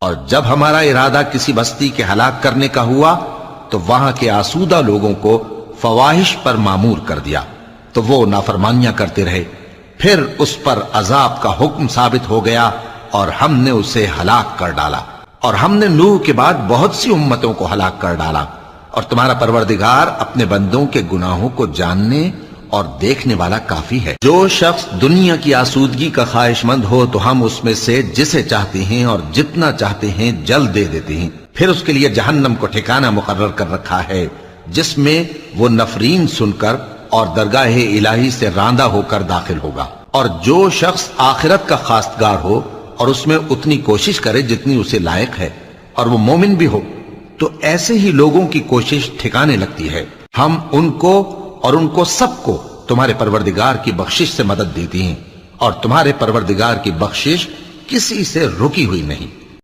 اور جب ہمارا ارادہ کسی بستی کے ہلاک کرنے کا ہوا تو وہاں کے آسودہ لوگوں کو فواحش پر مامور کر دیا، تو وہ نافرمانیاں کرتے رہے، پھر اس پر عذاب کا حکم ثابت ہو گیا اور ہم نے اسے ہلاک کر ڈالا۔ اور ہم نے نوح کے بعد بہت سی امتوں کو ہلاک کر ڈالا، اور تمہارا پروردگار اپنے بندوں کے گناہوں کو جاننے اور دیکھنے والا کافی ہے۔ جو شخص دنیا کی آسودگی کا خواہش مند ہو تو ہم اس میں سے جسے چاہتے ہیں اور جتنا چاہتے ہیں جلد دے دیتے ہیں، پھر اس کے لیے جہنم کو ٹھکانہ مقرر کر رکھا ہے، جس میں وہ نفرین سن کر اور درگاہ الہی سے راندہ ہو کر داخل ہوگا۔ اور جو شخص آخرت کا خواستگار ہو اور اس میں اتنی کوشش کرے جتنی اسے لائق ہے اور وہ مومن بھی ہو، تو ایسے ہی لوگوں کی کوشش ٹھکانے لگتی ہے۔ ہم ان کو اور ان کو سب کو تمہارے پروردگار کی بخشش سے مدد دیتی ہیں، اور تمہارے پروردگار کی بخشش کسی سے رکی ہوئی نہیں۔